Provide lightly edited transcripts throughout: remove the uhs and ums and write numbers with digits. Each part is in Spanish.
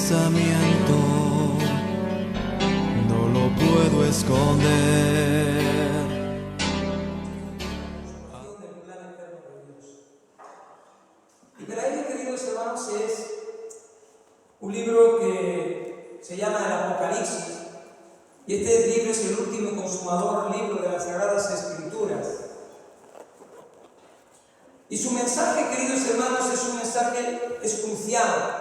pensamiento no lo puedo esconder. Y para ello, queridos hermanos, es un libro que se llama el Apocalipsis, y este libro es el último y consumador libro de las Sagradas Escrituras. Y su mensaje, queridos hermanos, es un mensaje crucial.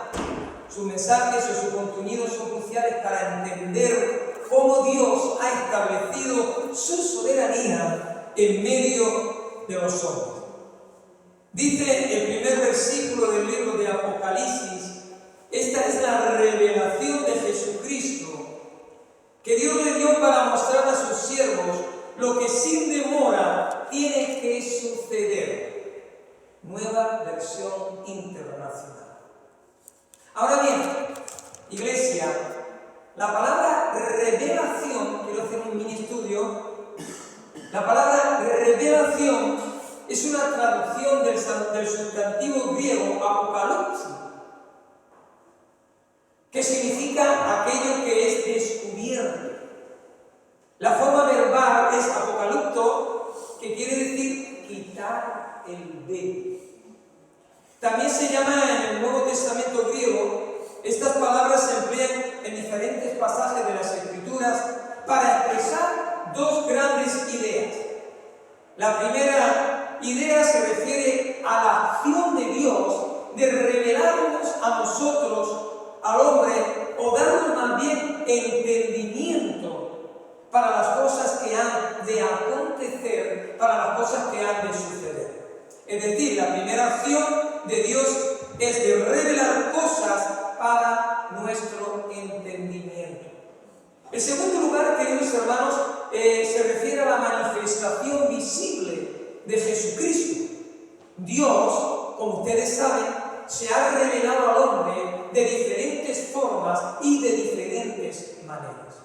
Sus mensajes o sus contenidos son cruciales para entender cómo Dios ha establecido su soberanía en medio de los hombres. Dice el primer versículo del libro de Apocalipsis: esta es la revelación de Jesucristo, que Dios le dio para mostrar a sus siervos lo que sin demora tiene que suceder. Nueva versión internacional. Ahora bien, iglesia, la palabra revelación, quiero hacer un mini estudio, la palabra revelación es una traducción del sustantivo griego apocalipsis, que significa aquello que es descubierto. La forma verbal es apocalipto, que quiere decir quitar el velo. También se llama en el Nuevo Testamento griego, estas palabras se emplean en diferentes pasajes de las Escrituras para expresar dos grandes ideas. La primera idea se refiere a la acción de Dios de revelarnos a nosotros, al hombre, o darnos más bien entendimiento para las cosas que han de acontecer, para las cosas que han de suceder. Es decir, la primera acción de Dios es de revelar cosas para nuestro entendimiento. En segundo lugar, queridos hermanos, se refiere a la manifestación visible de Jesucristo. Dios, como ustedes saben, se ha revelado al hombre de diferentes formas y de diferentes maneras.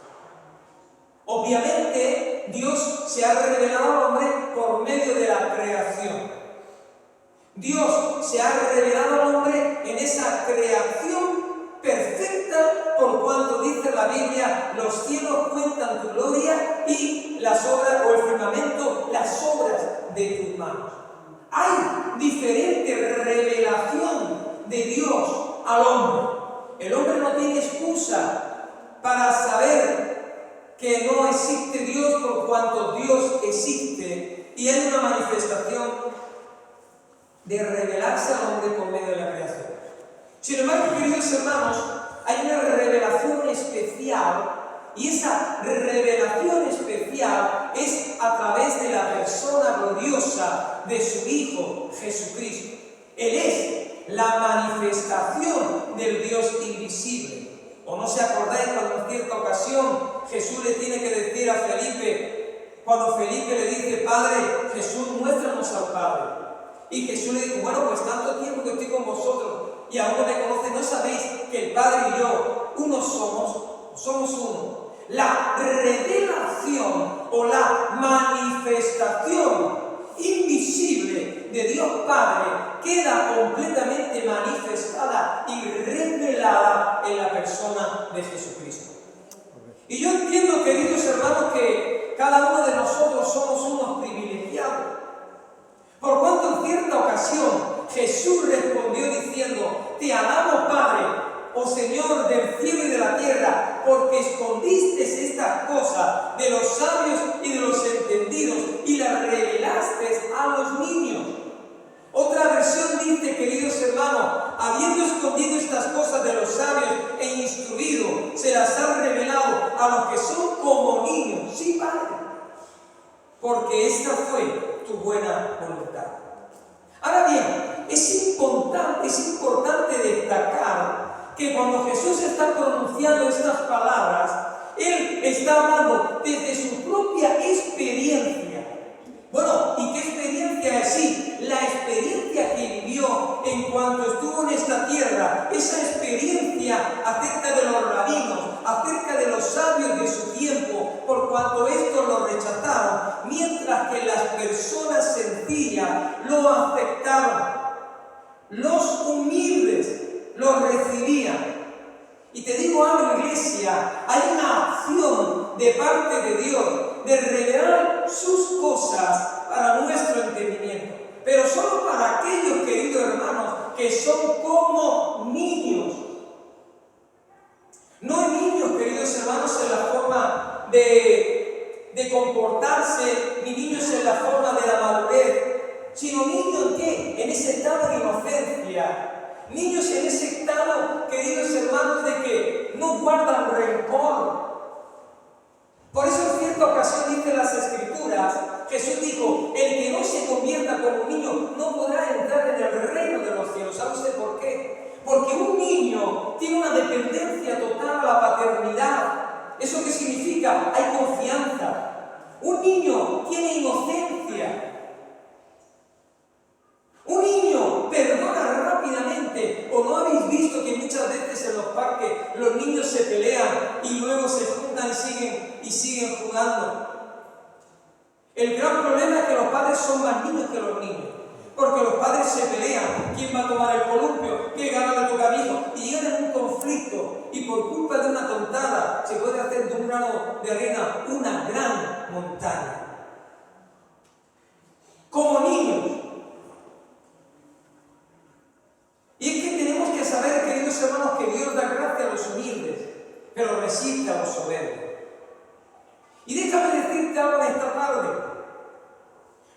Obviamente, Dios se ha revelado al hombre por medio de la creación. Dios se ha revelado al hombre en esa creación perfecta, por cuanto dice la Biblia: los cielos cuentan tu gloria y las obras, o el firmamento, las obras de tus manos. Hay diferente revelación de Dios al hombre. El hombre no tiene excusa para saber que no existe Dios, por cuanto Dios existe, y hay una manifestación de revelarse al hombre por medio de la creación. Sin embargo, queridos hermanos, hay una revelación especial, y esa revelación especial es a través de la persona gloriosa de su Hijo Jesucristo. Él es la manifestación del Dios invisible. ¿O no se acordáis cuando en cierta ocasión Jesús le tiene que decir a Felipe, cuando Felipe le dice: Padre, Jesús, muéstranos al Padre? Y Jesús le dijo: bueno, pues tanto tiempo que estoy con vosotros y aún no me conocen, ¿no sabéis que el Padre y yo uno somos uno? La revelación o la manifestación invisible de Dios Padre queda completamente manifestada y revelada en la persona de Jesucristo. Y yo entiendo, queridos hermanos, que cada uno de nosotros somos unos privilegiados, por cuanto en cierta ocasión Jesús respondió diciendo: te alabo, Padre, oh Señor del cielo y de la tierra, porque escondiste estas cosas de los sabios y de los entendidos y las revelaste a los niños. Otra versión dice, queridos hermanos: habiendo escondido estas cosas de los sabios e instruido, se las ha revelado a los que son como niños. Sí, Padre, porque esta fue tu buena voluntad. Ahora bien, es importante destacar que cuando Jesús está pronunciando estas palabras, Él está hablando desde su propia experiencia. Bueno, ¿y qué experiencia es? Sí, la experiencia que vivió en cuanto estuvo en esta tierra, esa experiencia acerca de los rabinos, acerca de los sabios de su tiempo, por cuanto estos lo rechazaron, mientras que las personas sencillas lo aceptaron. Los humildes lo recibían. Y te digo algo, iglesia, hay una acción de parte de Dios de revelar sus cosas para nuestro entendimiento. Pero solo para aquellos, queridos hermanos, que son como niños. No niños, queridos hermanos, en la forma de comportarse, ni niños en la forma de la madurez, sino niños en qué? En ese estado de inocencia. Niños en ese estado, queridos hermanos, de que no guardan rencor. Por eso en cierta ocasión dice las Escrituras, Jesús dijo, el que no se convierta como un niño no podrá entrar en el reino de los cielos. ¿Sabe usted por qué? Porque un niño tiene una dependencia total a la paternidad. ¿Eso qué significa? Hay confianza. Un niño tiene inocencia. Un niño perdona rápidamente. ¿O no habéis visto que muchas veces en los parques los niños se pelean y luego se juntan y siguen jugando? El gran problema es que los padres son más niños que los niños. Porque los padres se pelean. ¿Quién va a tomar el columpio? ¿Qué gana le toca a mi hijo? Y llegan en un conflicto. Y por culpa de una tontada se puede hacer de un grano de arena una gran montaña. Como niños. Y es que tenemos que saber, queridos hermanos, que Dios da gracia a los humildes, pero resiste a los soberbios. Y déjame decirte ahora esta tarde,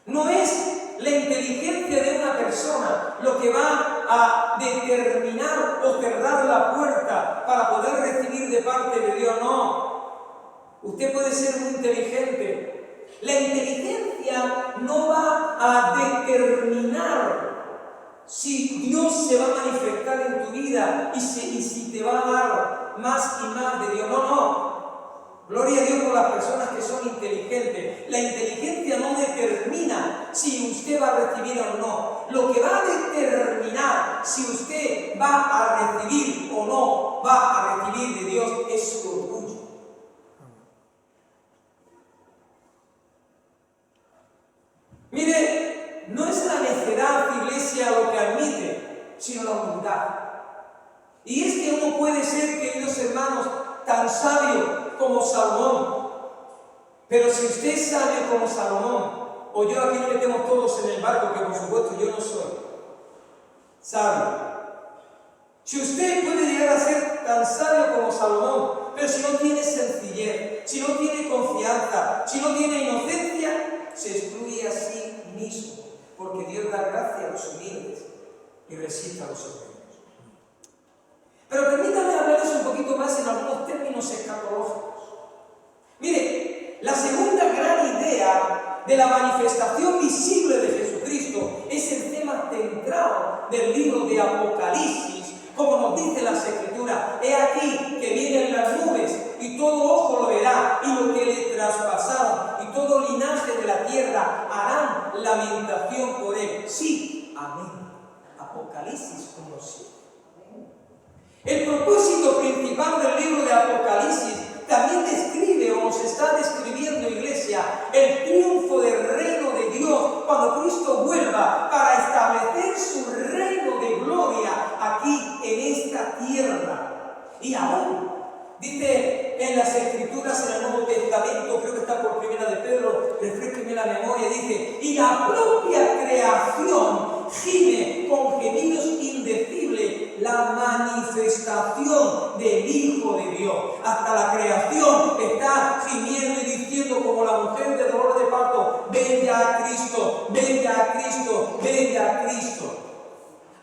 no es la inteligencia de una persona lo que va a determinar o cerrar la puerta para poder recibir de parte de Dios, no. Usted puede ser muy inteligente. La inteligencia no va a determinar si Dios se va a manifestar en tu vida y si te va a dar más y más de Dios. No. Gloria a Dios por las personas que son inteligentes. La inteligencia no determina si usted va a recibir o no. Lo que va a determinar si usted va a recibir o no va a recibir de Dios es su orgullo. Mire, no es la necedad, iglesia, lo que admite, sino la humildad. Y es que uno puede ser, queridos hermanos, tan sabio como Salomón. Pero si usted es sabio como Salomón, o yo aquí no metemos todos en el barco, que por supuesto yo no soy sabio. Si usted puede llegar a ser tan sabio como Salomón, pero si no tiene sencillez, si no tiene confianza, si no tiene inocencia, se excluye a sí mismo, porque Dios da gracia a los humildes y resiste a los soberbios. Pero permítanme hablarles un poquito más en algunos términos escatológicos. Mire, la segunda gran idea de la manifestación visible de Jesucristo es el tema central del libro de Apocalipsis, como nos dice las Escrituras. He aquí que vienen las nubes y todo ojo lo verá, y lo que le traspasaron y todo linaje de la tierra harán lamentación por él. Sí, amén. Apocalipsis 1:7. El propósito principal del libro de Apocalipsis también describe o nos está describiendo, iglesia, el triunfo del reino de Dios cuando Cristo vuelva para establecer su reino de gloria aquí en esta tierra. Y aún, dice en las Escrituras en el Nuevo Testamento, creo que está por Primera de Pedro, refresqueme la memoria, dice, y la propia creación gime con gemidos indecibles la manifestación del Hijo de Dios. Hasta la creación está gimiendo y diciendo como la mujer de dolor de parto, ven ya a Cristo, ven ya a Cristo, ven ya a Cristo.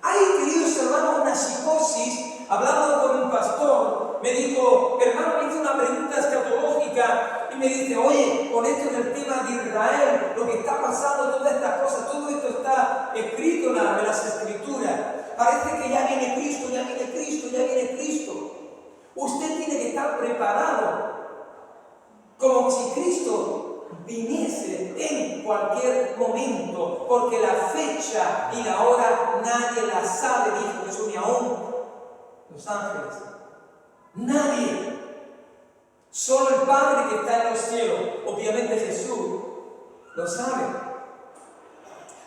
Hay, queridos hermanos, una psicosis. Hablando con un pastor, me dijo, hermano, me hizo una pregunta escatológica y me dice, oye, con esto del tema de Israel, lo que está pasando, todas estas cosas, todo esto está escrito en las Escrituras. Parece que ya viene Cristo, ya viene Cristo, ya viene Cristo. Usted tiene que estar preparado, como si Cristo viniese en cualquier momento, porque la fecha y la hora nadie la sabe, dijo Jesús, ni aún los ángeles. Nadie. Solo el Padre que está en los cielos, obviamente Jesús, lo sabe.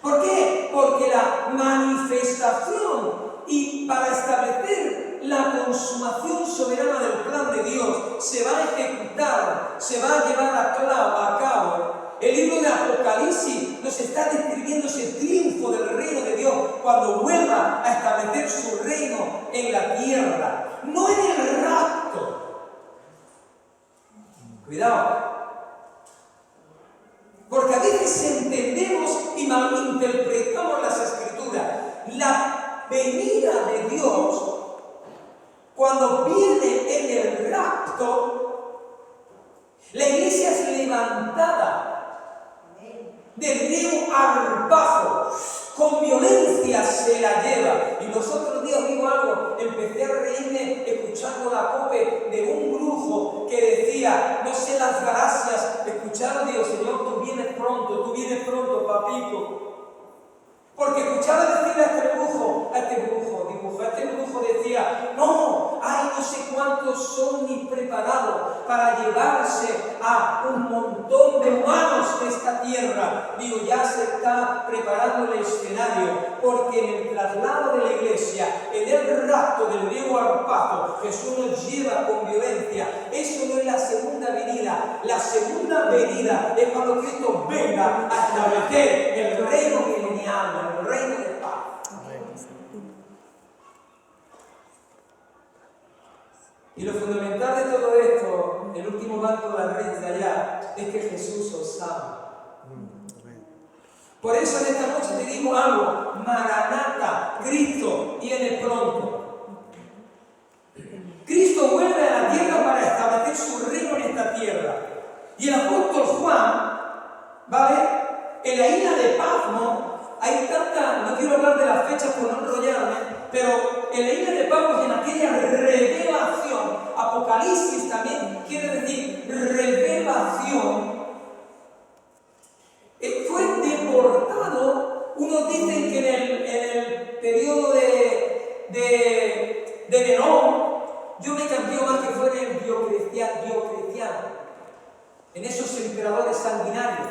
¿Por qué? Porque la manifestación y para establecer la consumación soberana del plan de Dios se va a ejecutar, se va a llevar a cabo. El libro de Apocalipsis nos está describiendo ese triunfo del reino de Dios cuando vuelva a establecer su reino en la tierra, no en el rapto. Cuidado. Porque a veces entendemos y malinterpretamos las Escrituras. La venida de Dios, cuando viene en el rapto, la iglesia es levantada del nuevo arpazo, con violencia se la lleva. Y los otros días digo algo, empecé a reírme escuchando la cope de un brujo que decía, no sé las gracias, escuchaba, digo, Señor, tú vienes pronto, papito. Porque escuchaba decirle a este brujo decía, no, hay no sé cuántos ovnis preparados para llevarse a un montón de humanos de esta tierra. Digo, ya se está preparando el escenario, porque en el traslado de la iglesia, en el rapto del nuevo arpazo, Jesús nos lleva con violencia. Eso no es la segunda venida. La segunda venida es cuando Cristo venga a establecer el reino milenial, el reino de paz. Y lo fundamental de todo esto, el último banco de la red de allá, es que Jesús os ama. Por eso en esta noche te digo algo, Maranata, Cristo viene pronto. Cristo vuelve a la tierra para establecer su reino en esta tierra. Y el apóstol Juan, ¿vale? En la isla de Patmos, hay tanta, no quiero hablar de las fechas por no enrollarme, pero en la isla de Patmos, en aquella revelación, Apocalipsis también quiere decir revelación, fue deportado. Unos dicen que en el periodo de Nerón, yo me cambió más que fue en el Diocleciano, en esos emperadores sanguinarios.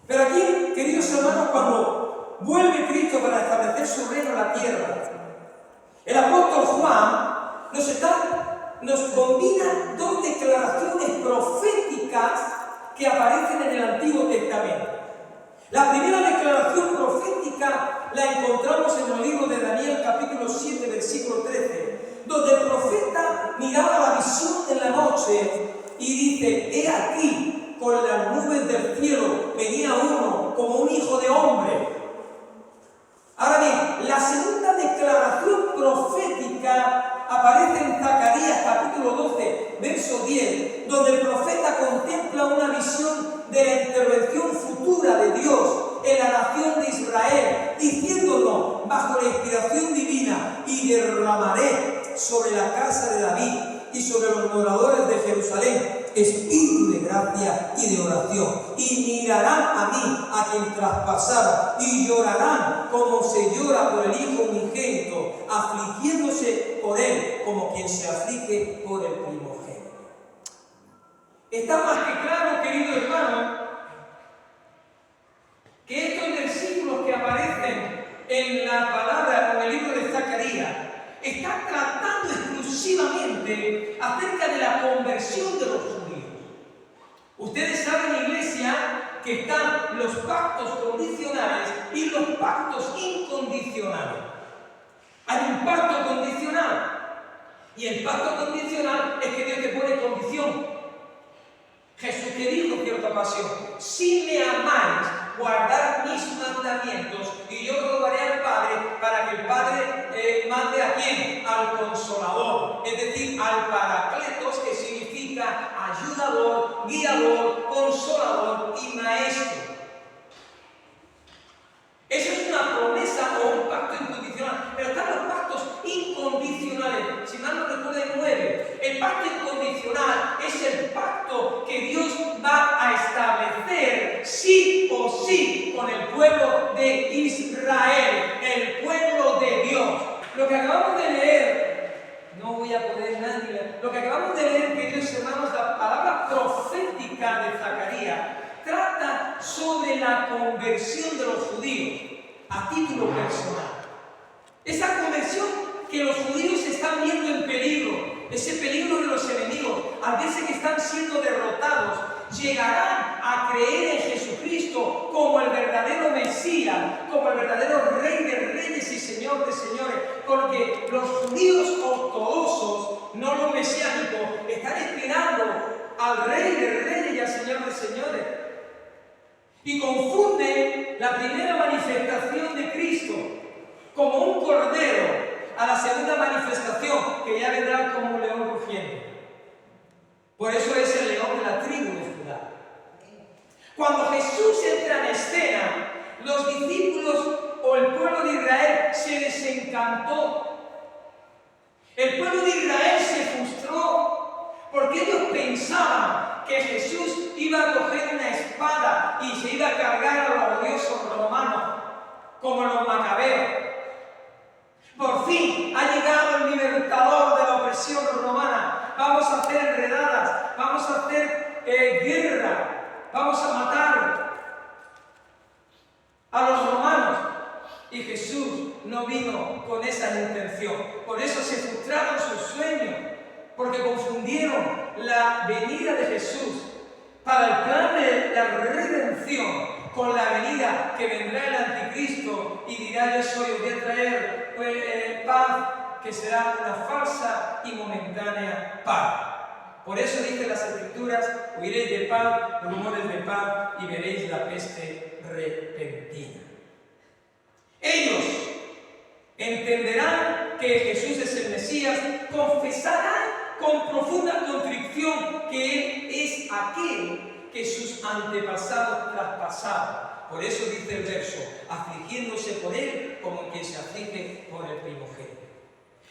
Pero aquí, queridos hermanos, cuando vuelve Cristo para establecer su reino en la tierra, el apóstol Juan nos combina dos declaraciones proféticas que aparecen en el Antiguo Testamento. La primera declaración profética la encontramos en el libro de Daniel, capítulo 7, versículo 13, donde el profeta miraba la visión en la noche y dice, he aquí, con las nubes del cielo venía uno como un hijo de hombre. Ahora bien, la segunda declaración profética aparece en Zacarías capítulo 12, verso 10, donde el profeta contempla una visión de la intervención futura de Dios en la nación de Israel, diciéndonos bajo la inspiración divina, y derramaré sobre la casa de David y sobre los moradores de Jerusalén espíritu de gracia y de oración, y mirarán a mí, a quien traspasaron, y llorarán como se llora por el hijo unigénito, afligiéndose por él como quien se aflige por el primogénito. Está más que claro, querido hermano, que estos versículos que aparecen en la palabra, en el libro de Zacarías, están tratando exclusivamente acerca de la conversión de los judíos. Ustedes saben, iglesia, que están los pactos condicionales y los pactos incondicionales. Hay un pacto condicional, y el pacto condicional es que Dios te pone condición. Jesús que dijo en cierta ocasión, si me amáis, guardad mis mandamientos, y yo rogaré al Padre para que el Padre mande a quién, al Consolador, es decir, al Paracletos, que significa ayudador, guiador, consolador y maestro. Eso es una promesa o un pacto incondicional, pero están los pactos incondicionales. Si mal no recuerdo, hay 9. El pacto incondicional es el pacto que Dios va a establecer sí o sí con el pueblo de Israel, el pueblo de Dios. Lo que acabamos de leer, no voy a poder nadie, lo que acabamos de leer, queridos hermanos, la palabra profética de Zacarías, trata sobre la conversión de los judíos a título personal. Esa conversión que los judíos se están viendo en peligro, ese peligro de los enemigos, al verse que están siendo derrotados, llegarán a creer en Jesucristo como el verdadero Mesías, como el verdadero Rey de Reyes y Señor de Señores, porque los judíos ortodoxos, no los mesiánicos, están esperando al Rey de Reyes y al Señor de Señores. Y confunden la primera manifestación de Cristo como un cordero a la segunda manifestación, que ya vendrá como un león rugiente. Por eso es el león de la tribu de Judá. Cuando Jesús entra en escena, los discípulos o el pueblo de Israel se desencantó. El pueblo de Israel se frustró porque ellos pensaban que Jesús iba a coger una espada y se iba a cargar a los odiosos romanos, como los macabeos. Por fin ha llegado el libertador de la opresión romana. Vamos a hacer enredadas, vamos a hacer guerra, vamos a matar a los romanos. Y Jesús no vino con esa intención. Por eso se frustraron sus sueños, porque confundieron la venida de Jesús para el plan de la redención con la venida que vendrá el anticristo y dirá: yo soy, os voy a traer paz, que será una falsa y momentánea paz. Por eso dice las Escrituras: oiréis de paz, rumores de paz, y veréis la peste repentina. Ellos entenderán que Jesús es el Mesías, confesarán con profunda contrición que Él es aquel que sus antepasados traspasaron. Por eso dice el verso: afligiéndose por Él como quien se aflige por el primogénito.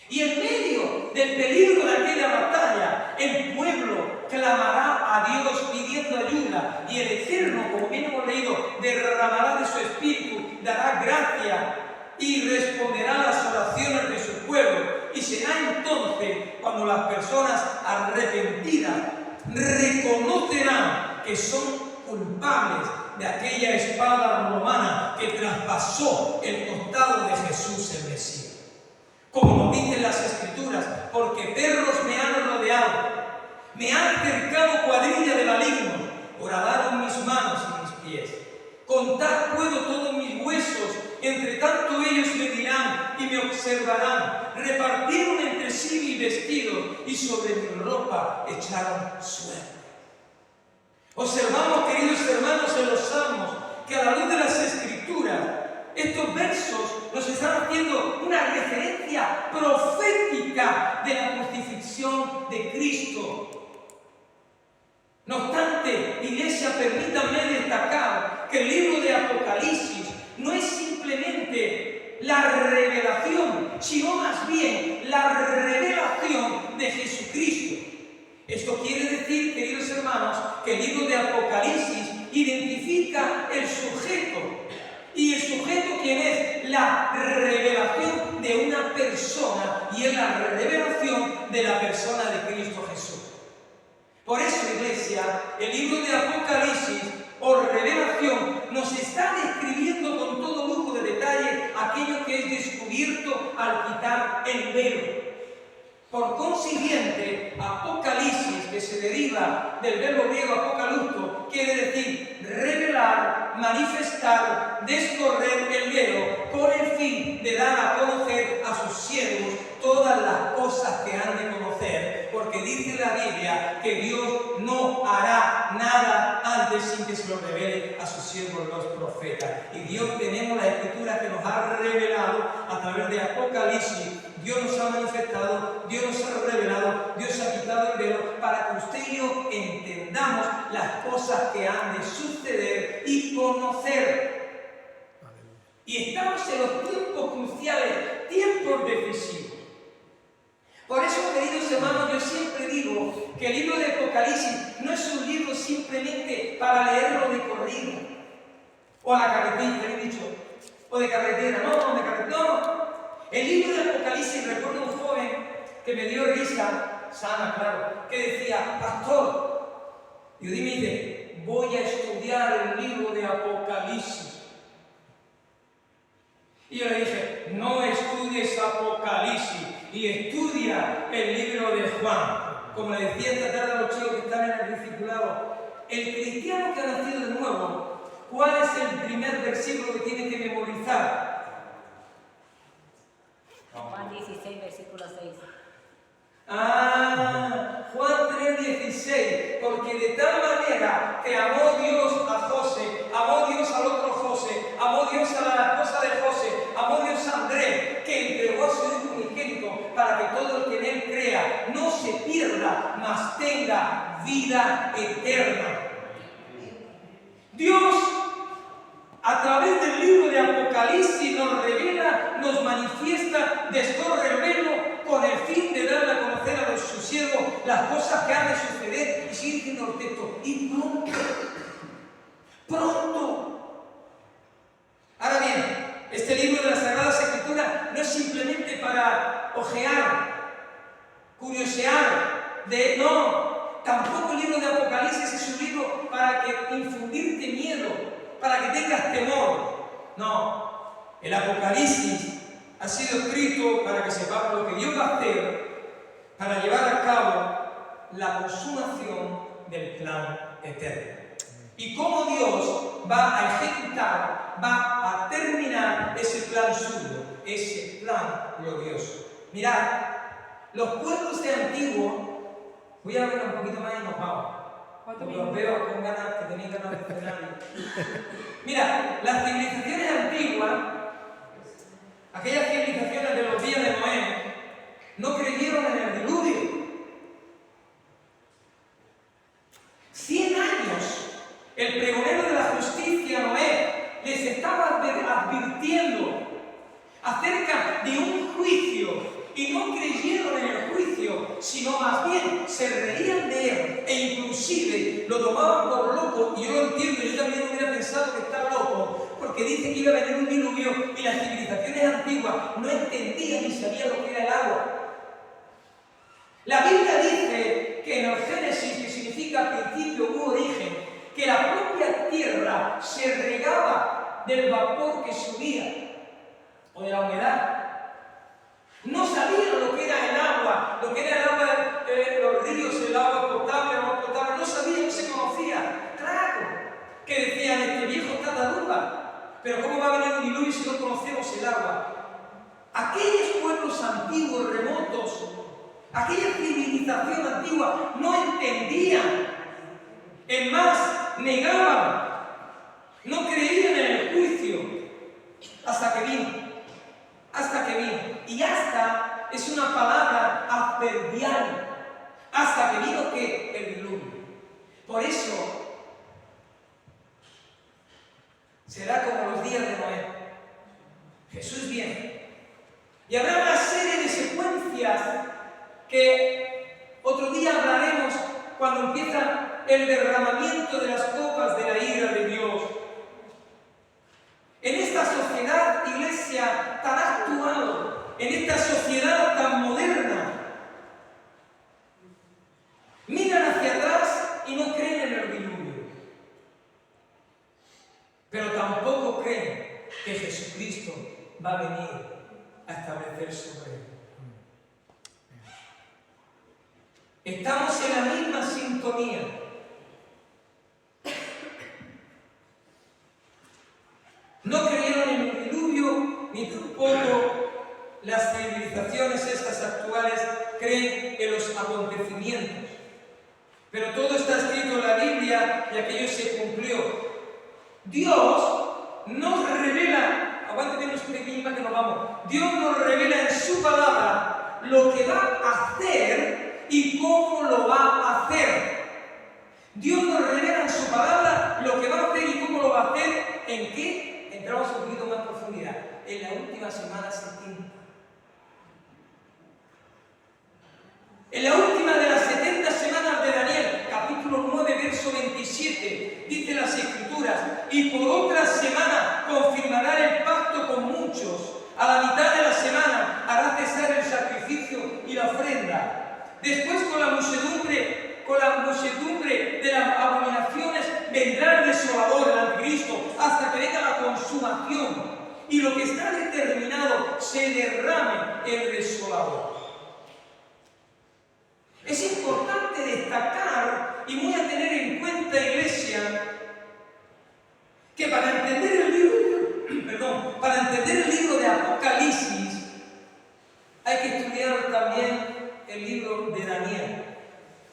Y en medio del peligro de aquella batalla, el pueblo clamará a Dios pidiendo ayuda, y el Eterno, como bien hemos leído, derramará de su espíritu, dará gracia y responderá a las oraciones de su pueblo. Y será entonces cuando las personas arrepentidas reconocerán que son culpables de aquella espada romana que traspasó el costado de Jesús el Mesías. Como nos dicen las Escrituras: porque perros me han rodeado, me han cercado cuadrilla de malignos, horadaron mis manos y mis pies. Contar puedo todos mis huesos, entre tanto ellos me dirán y me observarán. Repartieron entre sí mis vestidos y sobre mi ropa echaron suerte. Observamos, queridos hermanos, en los Salmos, que a la luz de las Escrituras, estos versos nos están haciendo una referencia profética de la crucifixión de Cristo. No obstante, Iglesia, permítanme destacar que el libro de Apocalipsis no es simplemente la revelación, sino más bien la revelación de Jesucristo. Esto quiere decir, queridos hermanos, que el libro de Apocalipsis identifica el sujeto. ¿Y el sujeto quién es? La revelación de una persona, y es la revelación de la persona de Cristo Jesús. Por eso, Iglesia, el libro de Apocalipsis o revelación nos está describiendo con todo lujo de detalle aquello que es descubierto al quitar el velo. Por consiguiente, Apocalipsis, que se deriva del verbo griego apocalypto, quiere decir revelar, manifestar, descorrer el velo, con el fin de dar a conocer a sus siervos todas las cosas que han de conocer, porque dice la Biblia que Dios no hará nada antes sin que se lo revele a sus siervos los profetas. Y Dios, tenemos la Escritura que nos ha revelado a través de Apocalipsis. Dios nos ha manifestado, Dios nos ha revelado, Dios ha quitado el velo para que usted y yo entendamos las cosas que han de suceder y conocer. Y estamos en los tiempos cruciales, tiempos decisivos. Por eso, queridos hermanos, yo siempre digo que el libro de Apocalipsis no es un libro simplemente para leerlo de corrido, o a la carretilla, he dicho, o de carretera, no. El libro de Apocalipsis, recuerdo un joven que me dio risa, sana, claro, que decía: pastor, y me dice, voy a estudiar el libro de Apocalipsis. Y yo le dije: no estudies Apocalipsis, y estudia el libro de Juan. Como le decía esta tarde a los chicos que están en el discipulado, el cristiano que ha nacido de nuevo, ¿cuál es el primer versículo que tiene que memorizar? Juan 16, versículo 6. Juan 3:16, porque de tal manera que amó Dios a José, amó Dios al otro José, amó Dios a la esposa de José, amó Dios a Andrés, que entregó a su Hijo unigénito para que todo el que en él crea no se pierda, mas tenga vida eterna. Dios, a través del libro de Apocalipsis, nos revela, nos manifiesta, descorre el velo con el fin de darle a conocer a sus siervos las cosas que han de suceder. Y sigue diciendo el texto, y pronto. Ahora bien, este libro de las Sagradas Escrituras no es simplemente para ojear, curiosear, tampoco el libro de Apocalipsis es un libro para que infundirte miedo, para que tengas temor. No, el Apocalipsis ha sido escrito para que sepamos lo que Dios va a hacer para llevar a cabo la consumación del plan eterno. Y cómo Dios va a ejecutar, va a terminar ese plan suyo, ese plan glorioso. Mirad, los pueblos de antiguo, voy a ver un poquito más y nos vamos. Porque los veo con ganas, que tenéis ganas de cenar. Mira, las civilizaciones antiguas, aquellas civilizaciones de los días de Noé, no creyeron en el diluvio. 100 años, el pregonero de la justicia, Noé, les estaba advirtiendo acerca de un juicio y no creyeron en el juicio, sino más bien se reían de él e inclusive lo tomaban por loco. Y yo lo entiendo, yo también hubiera pensado que está loco, porque dice que iba a venir un diluvio y las civilizaciones antiguas no entendían ni sabían lo que era el agua. La Biblia dice que en el Génesis, que significa principio u origen, que la propia tierra se regaba del vapor que subía o de la humedad. No sabían lo que era el agua, los ríos, el agua potable, el agua potable, no sabían, no se conocía. Claro, que decían, este viejo está taruga, pero ¿cómo va a venir un diluvio si no conocemos el agua? Aquellos pueblos antiguos, remotos, aquella civilización antigua no entendían, es más, negaban, no creían en el juicio, hasta que vino. Y hasta es una palabra adverbial. Hasta que vino ¿qué? El diluvio. Por eso será como los días de Noé. Jesús viene. Y habrá una serie de secuencias que otro día hablaremos cuando empieza el derramamiento de las copas de la ira de Dios. En esta sociedad, iglesia, tan actual, en esta sociedad tan moderna, miran hacia atrás y no creen en el diluvio. Pero tampoco creen que Jesucristo va a venir a establecer su reino. Estamos en la misma sintonía. No creyeron en el diluvio, ni tampoco las civilizaciones estas actuales creen en los acontecimientos. Pero todo está escrito en la Biblia y aquello se cumplió. Dios nos revela, aguántate unos pequeños más que nos vamos. Dios nos revela en su palabra lo que va a hacer y cómo lo va a hacer. Dios nos revela en su palabra lo que va a hacer y cómo lo va a hacer. ¿En qué? Entramos un poquito más en profundidad. En la última semana septiembre. En la última de las 70 semanas de Daniel, capítulo 9, verso 27, dice las Escrituras: y por otra semana confirmará el pacto con muchos. A la mitad de la semana hará cesar el sacrificio y la ofrenda. Después con la muchedumbre de las abominaciones vendrá el desolador, el anticristo, hasta que venga la consumación y lo que está determinado se derrame el desolador. Es importante destacar y muy a tener en cuenta, iglesia, que para entender el libro de Apocalipsis hay que estudiar también el libro de Daniel.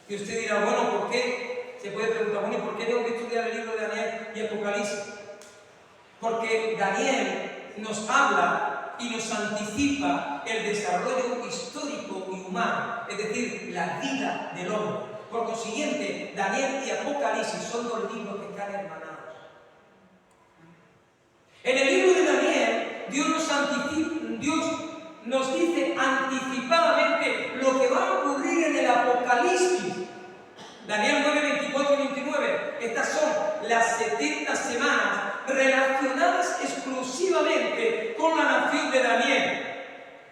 Y usted dirá, bueno, ¿por qué? Se puede preguntar, bueno, ¿por qué tengo que estudiar el libro de Daniel y Apocalipsis? Porque Daniel nos habla y nos anticipa el desarrollo histórico y humano, es decir, la vida del hombre. Por consiguiente, Daniel y Apocalipsis son dos libros que están hermanados. En el libro de Daniel, Dios nos dice anticipadamente lo que va a ocurrir en el Apocalipsis. Daniel 9, 24 y 29. Estas son las 70 semanas relacionadas exclusivamente con la nación de Daniel,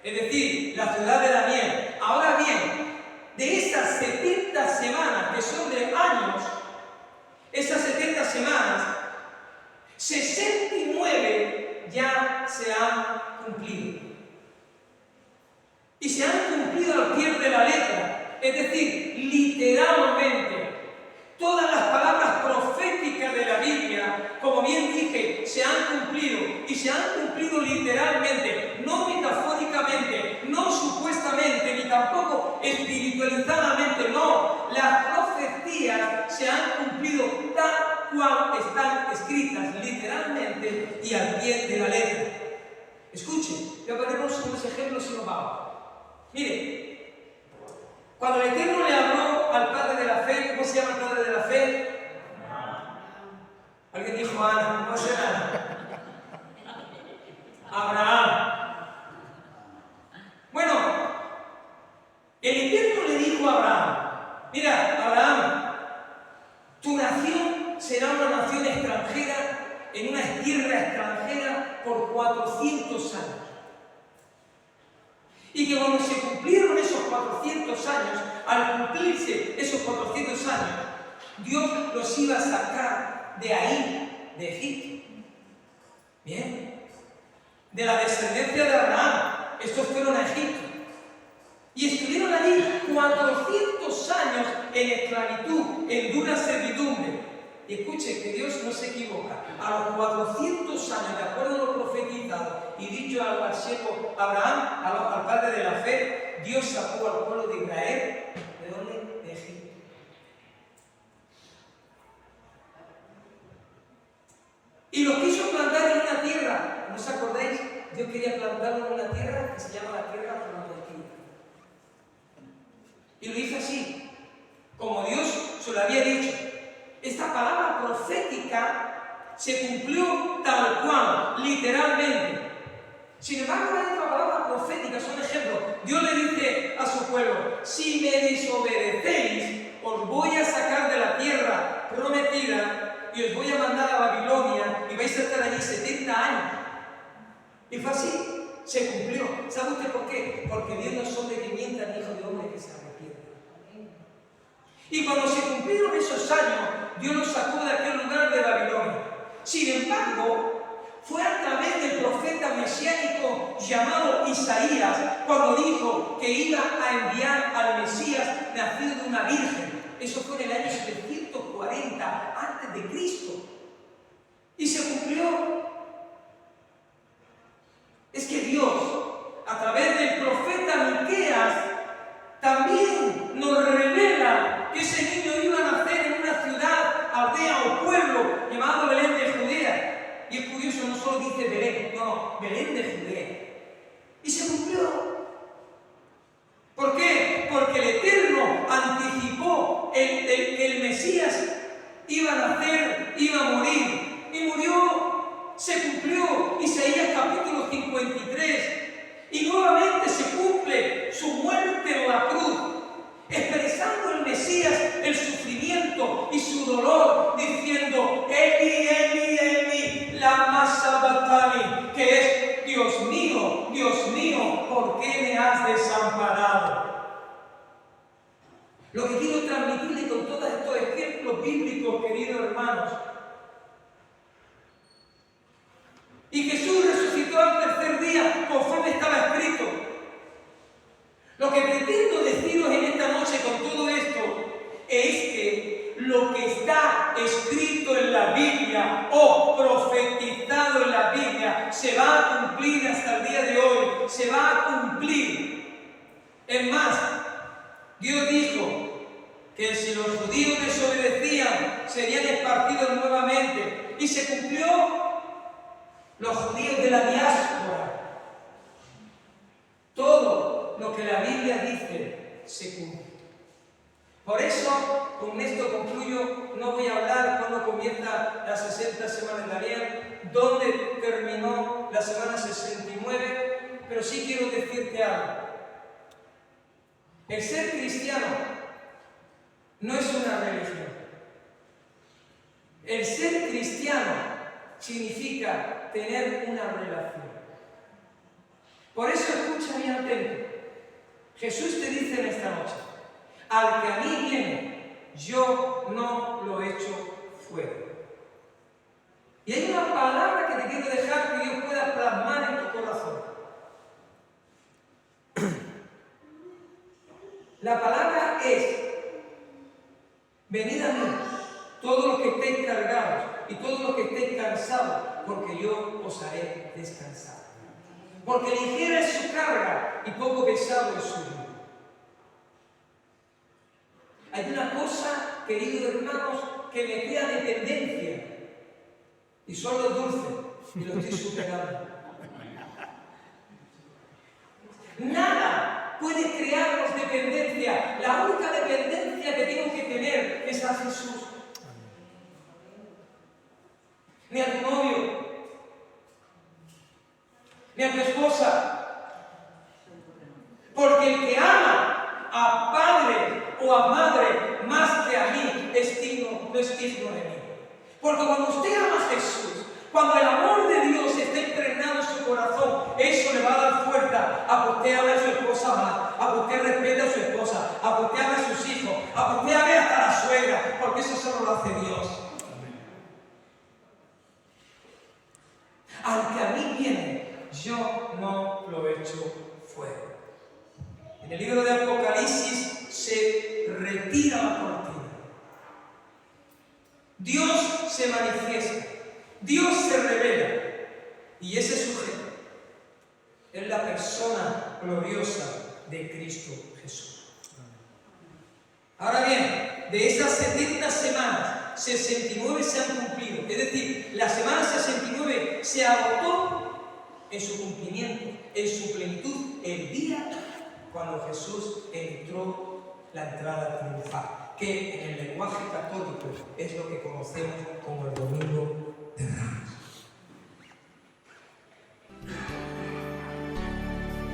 es decir, la ciudad de Daniel. Ahora bien, de esas 70 semanas que son de años, esas 70 semanas, 69 ya se han cumplido. Y se han cumplido al pie de la letra, es decir, literalmente. Todas las palabras proféticas de la Biblia, como bien dije, se han cumplido, y se han cumplido literalmente, no metafóricamente, no supuestamente, ni tampoco espiritualizadamente, no. Las profecías se han cumplido tal cual están escritas literalmente y al pie de la letra. Escuchen, voy a ponernos unos ejemplos y nos vamos. Mire, cuando el Eterno le habló al padre de la fe, ¿cómo se llama el padre de la fe? Alguien dijo Ana, ¿cómo se llama? Abraham. Bueno, el Eterno le dijo a Abraham, mira, Abraham, tu nación será una nación extranjera, en una tierra extranjera por 400 años. Y que cuando se cumplieron esos 400 años, al cumplirse esos 400 años, Dios los iba a sacar de ahí, de Egipto. Bien. De la descendencia de Abraham. Estos fueron a Egipto. Y estuvieron allí 400 años en esclavitud, en dura servidumbre. Y escuche que Dios no se equivoca. A los 400 años, de acuerdo a lo profetizado y dicho al siervo Abraham, al padre de la fe, Dios sacó al pueblo de Israel, ¿de dónde? De Egipto. Y lo quiso plantar en una tierra, ¿no os acordáis? Dios quería plantarlo en una tierra que se llama la tierra prometida. Y lo hizo así, como Dios se lo había dicho. Esta palabra profética se cumplió tal cual, literalmente. Sin embargo, hay otra palabra profética, son ejemplos. Dios le dice a su pueblo, si me desobedecéis, os voy a sacar de la tierra prometida y os voy a mandar a Babilonia y vais a estar allí 70 años. Y fue así, se cumplió. ¿Sabe usted por qué? Porque Dios no es hombre que mienta ni hijo de hombre que se arrepienta. Y cuando se cumplieron esos años, Dios los sacó de aquel lugar de Babilonia. Sin embargo, fue a través del profeta mesiánico llamado Isaías cuando dijo que iba a enviar al Mesías nacido de una virgen. Eso fue en el año 740 a.C. Y se cumplió. Es que Dios, a través del profeta Miqueas, también nos revela que ese niño iba a nacer en una ciudad, aldea o pueblo llamado Belén de Judea. Y es curioso, no solo dice Belén, no, Belén de Judea. Y se cumplió. ¿Por qué? Porque el Eterno anticipó que el Mesías iba a nacer, iba a morir. Y murió, se cumplió. Isaías capítulo 53. Y nuevamente se cumple su muerte en la cruz, expresando el Mesías el sufrimiento y su dolor, diciendo, Eli, Eli, Eli, lama sabachthani, que es, Dios mío, ¿por qué me has desamparado? Lo que quiero transmitirle con todos estos ejemplos bíblicos, queridos hermanos, y Jesús resucitó al tercer día, conforme estaba escrito. Lo que pretendo deciros en esta noche con todo los judíos de la diáspora. Todo lo que la Biblia dice se cumple. Por eso, con esto concluyo, no voy a hablar cuando comienza las 60 semanas de Daniel, dónde terminó la semana 69, pero sí quiero decirte algo. El ser cristiano no es una religión. El ser cristiano significa tener una relación. Por eso escucha bien atento. Jesús te dice en esta noche: al que a mí viene, yo no lo echo fuera. Y hay una palabra que te quiero dejar que Dios pueda plasmar en tu corazón. La palabra es: venid a mí, todos los que estéis cargados y todos los que estéis cansados, porque yo os haré descansar. Porque ligera es su carga y poco pesado es su yugo. Hay una cosa, queridos hermanos, que me crea dependencia, y son los dulces, y lo estoy superando. Nada puede crearnos dependencia. La única dependencia que tengo que tener es a Jesús. Ni a tu novio, ni a tu esposa. Porque el que ama a padre o a madre más que a mí no es digno de mí. Porque cuando usted ama a Jesús, cuando el amor de Dios está impregnado en su corazón, eso le va a dar fuerza a que usted ame a su esposa más, a que usted respete a su esposa, a que usted ame a sus hijos, a que usted ame hasta la suegra, porque eso solo lo hace Dios. Al que a mí viene, yo no lo echo fuera. En el libro de Apocalipsis se retira la cortina. Dios se manifiesta, Dios se revela, y ese sujeto es la persona gloriosa de Cristo Jesús. Ahora bien, de esas 70 semanas, 69 se han cumplido. Es decir, la semana 69 se agotó en su cumplimiento, en su plenitud, el día cuando Jesús entró la entrada triunfal, que en el lenguaje católico es lo que conocemos como el Domingo de Ramos.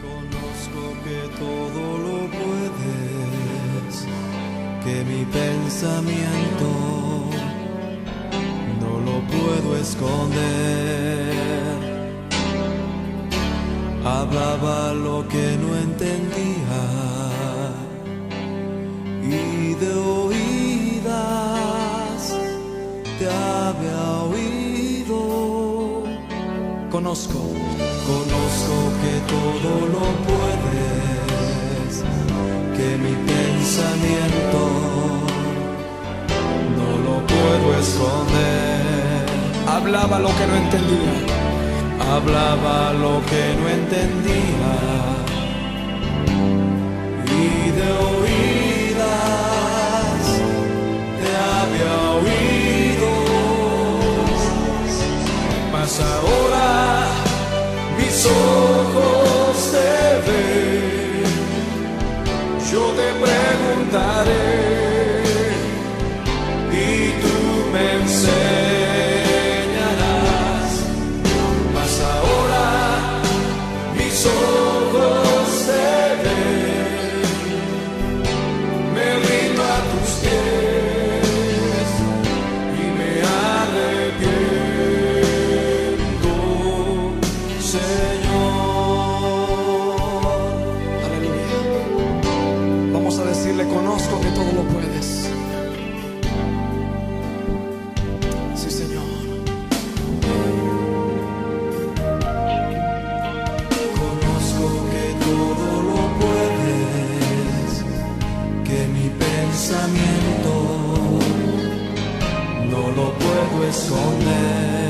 Conozco que todo lo puedes, que mi pensamiento no lo puedo esconder. Hablaba lo que no entendía y de oídas te había oído. Conozco que todo lo puedes, que mi pensamiento no lo puedo esconder. Hablaba lo que no entendía. Hablaba lo que no entendía y de oídas te había oído, mas ahora mis ojos te ven. Yo te preguntaré y tú me enseñarás. Ojos te ven, me rindo a tus pies y me arrepiento, Señor. Aleluya. Vamos a decirle: conozco que todo lo puedes. Sí, Señor. Todo lo puedes, que mi pensamiento no lo puedo esconder.